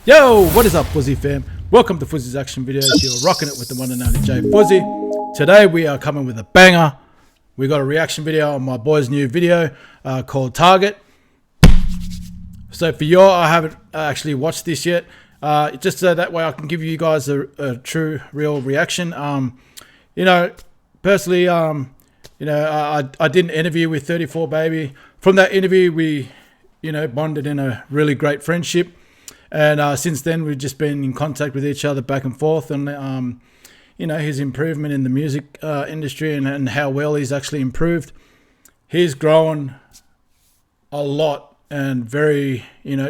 Yo, what is up, Fuzzy fam? Welcome to Fuzzy's Action Videos. You're rocking it with the one and only Jay Fuzzy. Today we are coming with a banger. We got a reaction video on my boy's new video called Target. So for you, I haven't actually watched this yet. Just so that way I can give you guys a true, real reaction. Personally, I did an interview with 34 Baby. From that interview, we, bonded in a really great friendship. And since then, we've just been in contact with each other back and forth. And, his improvement in the music industry and how well he's actually improved. He's grown a lot and very,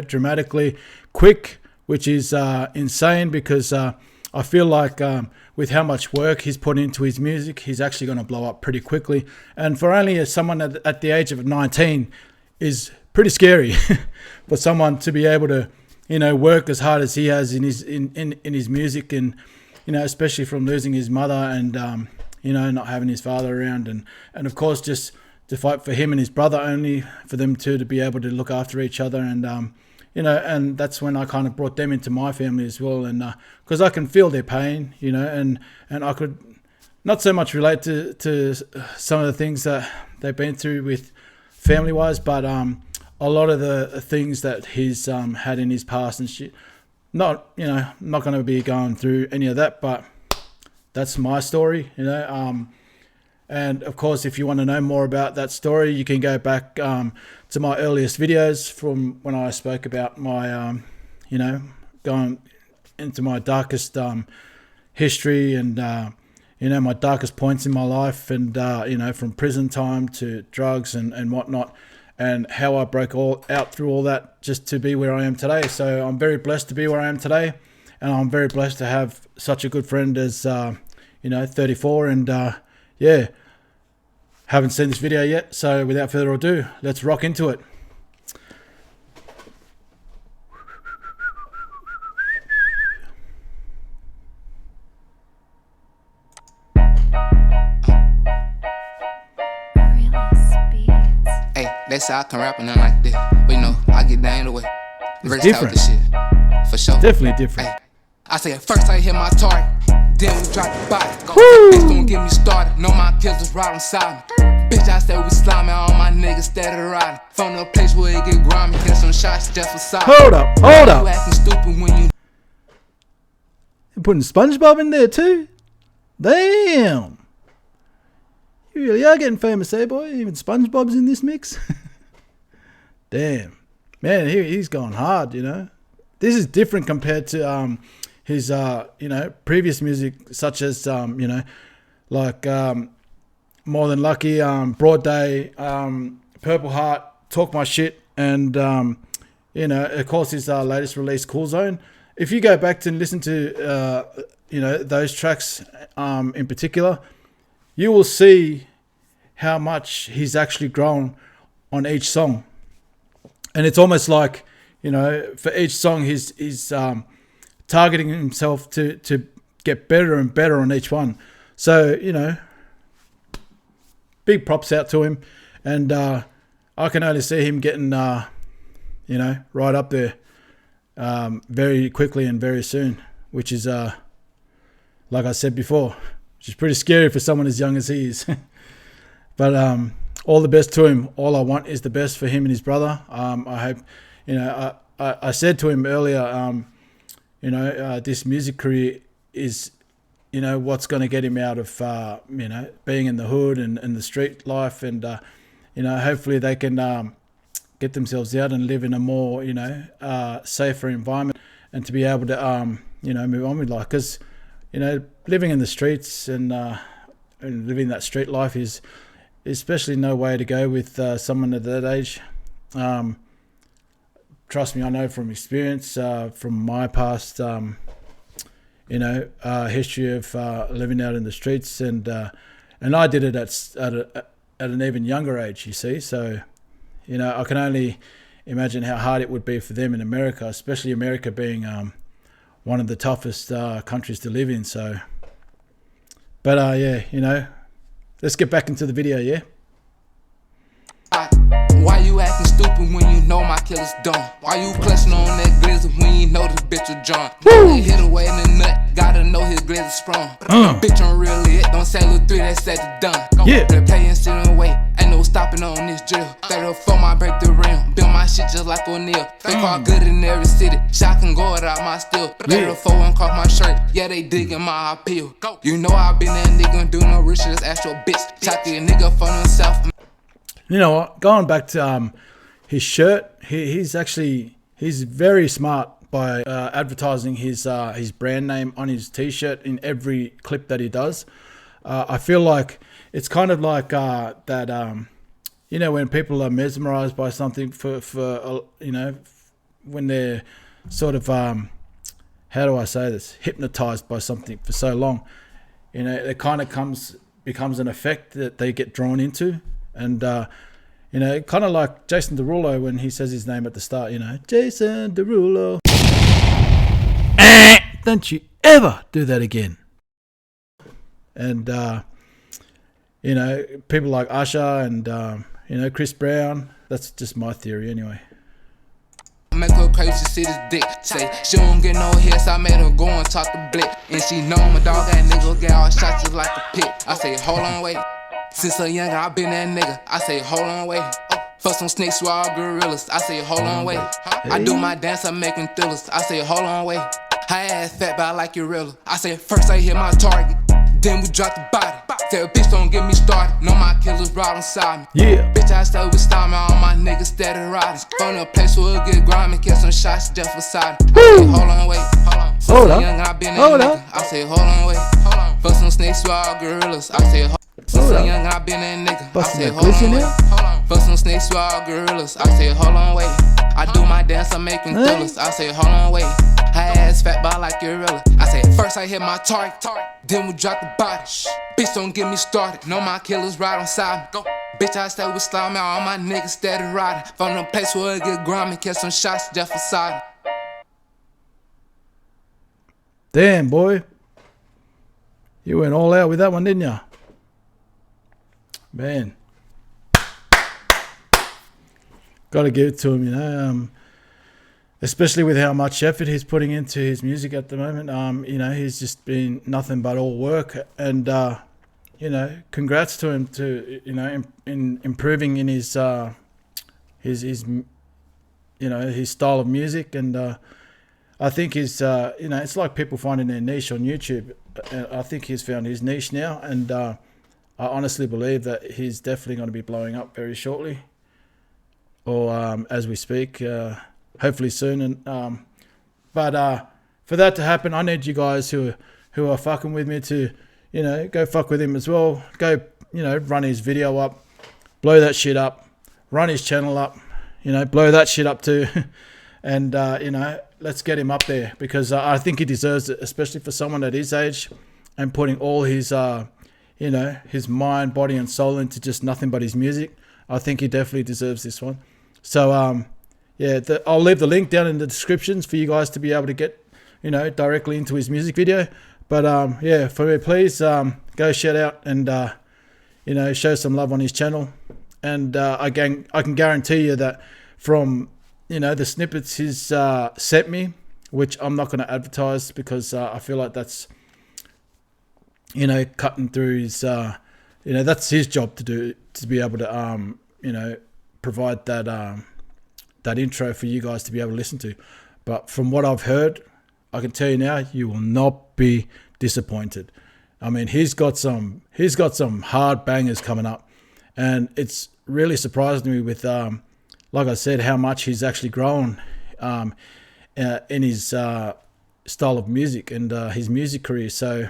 dramatically quick, which is insane because I feel like with how much work he's put into his music, he's actually going to blow up pretty quickly. And for only someone at the age of 19 is pretty scary for someone to be able to work as hard as he has in his music, and especially from losing his mother and not having his father around, and of course just to fight for him and his brother, only for them two to be able to look after each other, and and that's when I kind of brought them into my family as well, and because I can feel their pain, and I could not so much relate to some of the things that they've been through with family wise, but a lot of the things that he's had in his past and shit. Not going to be going through any of that, but that's my story, And of course, if you want to know more about that story, you can go back to my earliest videos from when I spoke about my, going into my darkest history and, my darkest points in my life, and, from prison time to drugs and whatnot, and how I broke out through all that just to be where I am today. So I'm very blessed to be where I am today, and I'm very blessed to have such a good friend as 34. And yeah, haven't seen this video yet, so without further ado, let's rock into it. They say I can rap and nothing like this, but I get down anyway. It's different. This shit, for sure. Definitely different. Ay, I say at first I hit my target, then we drop the body. Bitch, don't get me started. Know my kills was right on side. Bitch, I said we slimy, all my niggas steady riding. From the place where it get grimy, get some shots just for side. Hold up. You acting stupid when you. You're putting SpongeBob in there too? Damn. You really are getting famous, eh, boy? Even SpongeBob's in this mix. Damn. Man, he's going hard, This is different compared to his, previous music, such as, like More Than Lucky, Broad Day, Purple Heart, Talk My Shit, and, of course, his latest release, Cool Zone. If you go back and listen to, those tracks in particular, you will see how much he's actually grown on each song. And it's almost like, for each song, he's targeting himself to get better and better on each one. So, big props out to him. And I can only see him getting, right up there very quickly and very soon, which is, like I said before, which is pretty scary for someone as young as he is. But all the best to him. All I want is the best for him and his brother. I hope, I said to him earlier, this music career is, what's going to get him out of, being in the hood and the street life. And, hopefully they can get themselves out and live in a more, safer environment, and to be able to, move on with life. Because, living in the streets and living that street life is especially no way to go with someone at that age. Trust me, I know from experience, from my past, history of living out in the streets, and I did it at an even younger age, you see. So, I can only imagine how hard it would be for them in America, especially America being one of the toughest countries to live in. So, but yeah, let's get back into the video, yeah? Why you acting stupid when you know my killer's dumb? Why you clutching on that glizzy when you know this bitch pistol drawn. Hit away in the nut, gotta know his glaze is strong. Bitch, I'm really it, don't say little 3, that's said it done. Yeah. Play and sit and wait, ain't no stopping on this drill. 34, I break the rim, build my shit just like O'Neal. They call good in every city, shot can go without my steel. 34 and caught my shirt, yeah, they digging my appeal. You know I been that nigga, do no rich shit, just ask your bitch. Shot the nigga for himself. You know what? Going back to his shirt, he's very smart by advertising his brand name on his t-shirt in every clip that he does. I feel like it's kind of like that. You know, when people are mesmerized by something for you know, when they're sort of how do I say this? Hypnotized by something for so long, you know, it kind of becomes an effect that they get drawn into. And, you know, kind of like Jason Derulo when he says his name at the start, you know, Jason Derulo. Don't you ever do that again. And, you know, people like Usher and, you know, Chris Brown, that's just my theory anyway. Make her crazy, see this dick. Say she don't get no hits, I made her go and talk to Blick. And she know my dog, that nigga get all shots just like a pit. I say, hold on, wait. Since a young, I been that nigga. I say, hold on, wait. Fuck some snakes with all gorillas. I say, hold on, wait. I do my dance, I'm making thrillers. I say, hold on, wait. High ass fat, but I like you realer. I say, first I hit my target, then we drop the body. Tell bitch don't get me started. Know my killers right inside me. Yeah. Bitch, I stay with Stormy, all my niggas steady riding. From the place where it get grimy, catch some shots just beside me. I say, hold on, wait. Hold up. Hold up. I say, hold on, wait. Fuck some snakes with all gorillas. I say, hold on. Young, I been that nigga. I say, hold on, wait. Fuck some snakes with all gorillas. I say, hold on, wait. I do my dance, I'm making thrillers. I say, hold on, wait. High ass fat, but I like your gorilla. I say, first I hit my target, then we drop the body. Bitch, don't get me started. Know my killers right on side me. Bitch, I stay with Slime, all my niggas steady riding. From the place where it get grimy, catch some shots just beside me. Damn, boy. You went all out with that one, didn't you? Man. Got to give it to him, you know. Especially with how much effort he's putting into his music at the moment. You know, he's just been nothing but all work. And, you know, congrats to him to, you know, in improving in his you know, his style of music. And I think he's, you know, it's like people finding their niche on YouTube. I think he's found his niche now. And I honestly believe that he's definitely going to be blowing up very shortly. Or as we speak, hopefully soon. And but for that to happen, I need you guys who are fucking with me to, you know, go fuck with him as well. Go, you know, run his video up, blow that shit up, run his channel up, you know, blow that shit up too. And, you know, let's get him up there because I think he deserves it, especially for someone at his age and putting all his, you know, his mind, body and soul into just nothing but his music. I think he definitely deserves this one. So, yeah, I'll leave the link down in the descriptions for you guys to be able to get, you know, directly into his music video. But, yeah, for me, please go shout out and, you know, show some love on his channel. And I can guarantee you that from, you know, the snippets he's sent me, which I'm not going to advertise because I feel like that's, you know, cutting through his, you know, that's his job to do, to be able to, you know, provide that that intro for you guys to be able to listen to. But from what I've heard, I can tell you now, you will not be disappointed. I mean, he's got some hard bangers coming up, and it's really surprised me with, like I said, how much he's actually grown in his style of music and his music career. So,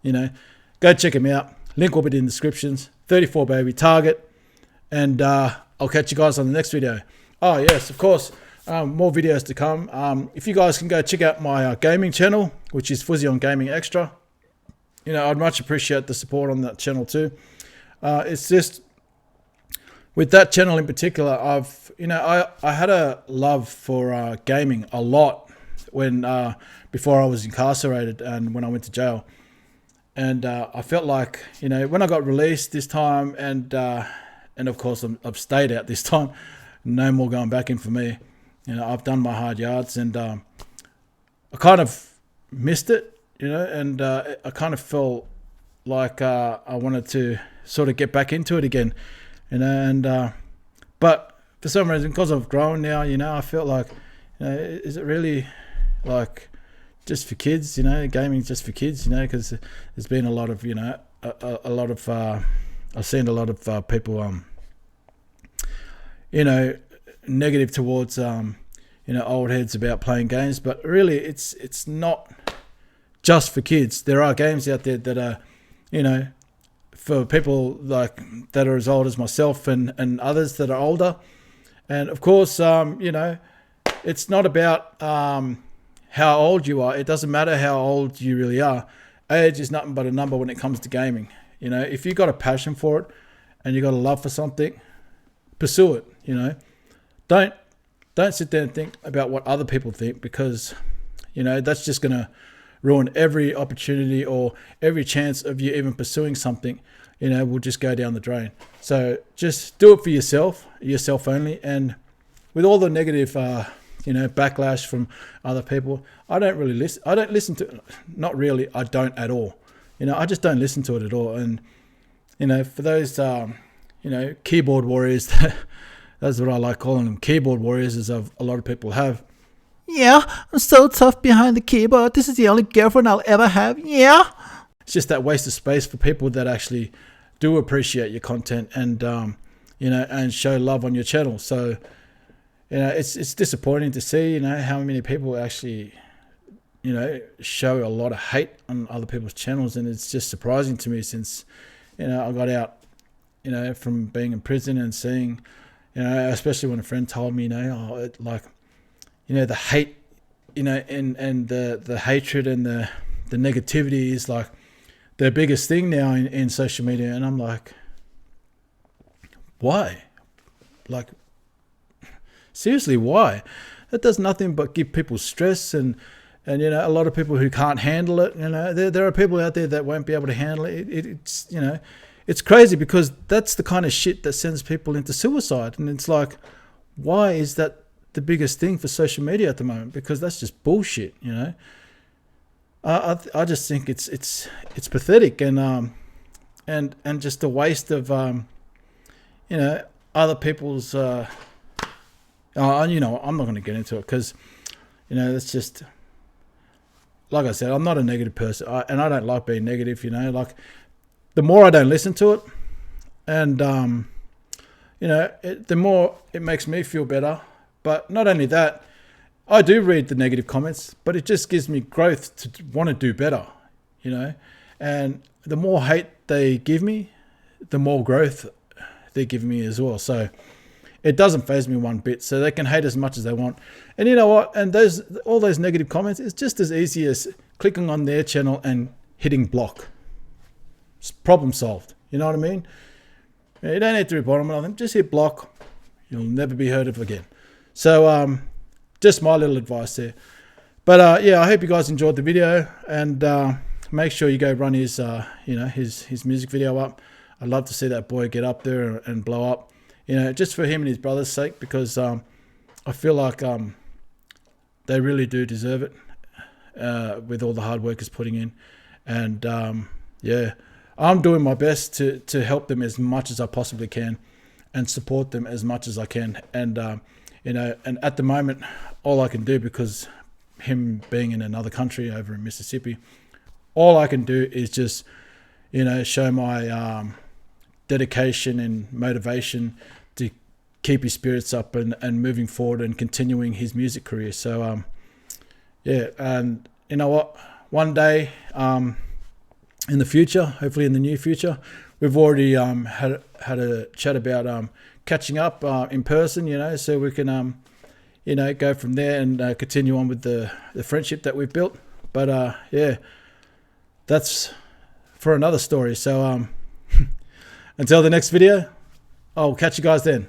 you know, go check him out. Link will be in the descriptions. 34 baby, Target. And I'll catch you guys on the next video. Oh, yes, of course, more videos to come. If you guys can go check out my gaming channel, which is Fuzzy on Gaming Extra. You know, I'd much appreciate the support on that channel too. It's just, with that channel in particular, I had a love for gaming a lot when before I was incarcerated and when I went to jail. And I felt like, you know, when I got released this time and of course I've stayed out this time, no more going back in for me. You know, I've done my hard yards and I kind of missed it, you know, and I kind of felt like I wanted to sort of get back into it again, you know, and but for some reason, because I've grown now, you know, I felt like, you know, is it really like just for kids, you know, gaming just for kids, you know, because there's been a lot of, you know, a lot of, I've seen a lot of people, you know, negative towards, you know, old heads about playing games, but really it's not just for kids. There are games out there that are, you know, for people like that are as old as myself and others that are older. And of course, you know, it's not about how old you are. It doesn't matter how old you really are. Age is nothing but a number when it comes to gaming. You know, if you got a passion for it and you got a love for something, pursue it. You know, don't sit there and think about what other people think, because, you know, that's just gonna ruin every opportunity or every chance of you even pursuing something. You know, will just go down the drain. So just do it for yourself only. And with all the negative, you know, backlash from other people, I don't listen to, not really, I don't at all. You know, I just don't listen to it at all. And, you know, for those, you know, keyboard warriors, that's what I like calling them, keyboard warriors, as a lot of people have. Yeah, I'm so tough behind the keyboard. This is the only girlfriend I'll ever have. Yeah. It's just that waste of space for people that actually do appreciate your content and, you know, and show love on your channel. So, you know, it's disappointing to see, you know, how many people actually, you know, show a lot of hate on other people's channels. And it's just surprising to me, since, you know, I got out, you know, from being in prison and seeing, you know, especially when a friend told me, you know, like, you know, the hate, you know, and the hatred and the negativity is like the biggest thing now in social media. And I'm like, why? Like, seriously, why? That does nothing but give people stress and you know, a lot of people who can't handle it. You know, there are people out there that won't be able to handle it. It's, you know, it's crazy, because that's the kind of shit that sends people into suicide. And it's like, why is that the biggest thing for social media at the moment? Because that's just bullshit, you know. I just think it's pathetic and just a waste of you know, other people's you know, I'm not going to get into it, because, you know, it's just, like I said, I'm not a negative person, and I don't like being negative, you know. Like, the more I don't listen to it, and you know, the more it makes me feel better. But not only that, I do read the negative comments, but it just gives me growth to want to do better, you know. And the more hate they give me, the more growth they give me as well. So it doesn't faze me one bit. So they can hate as much as they want. And you know what? And all those negative comments, it's just as easy as clicking on their channel and hitting block. It's problem solved. You know what I mean? You don't need to report them on them. Just hit block. You'll never be heard of again. So just my little advice there. But yeah, I hope you guys enjoyed the video, and make sure you go run his you know, his music video up. I'd love to see that boy get up there and blow up, you know, just for him and his brother's sake, because I feel like they really do deserve it with all the hard work he's putting in. And yeah, I'm doing my best to help them as much as I possibly can and support them as much as I can. And you know, and at the moment, all I can do, because him being in another country over in Mississippi, all I can do is just, you know, show my dedication and motivation to keep his spirits up and moving forward and continuing his music career. So yeah, and you know what, one day in the future, hopefully in the near future, we've already had a chat about catching up in person, you know, so we can you know, go from there and continue on with the friendship that we've built. But yeah, that's for another story. So until the next video, I'll catch you guys then.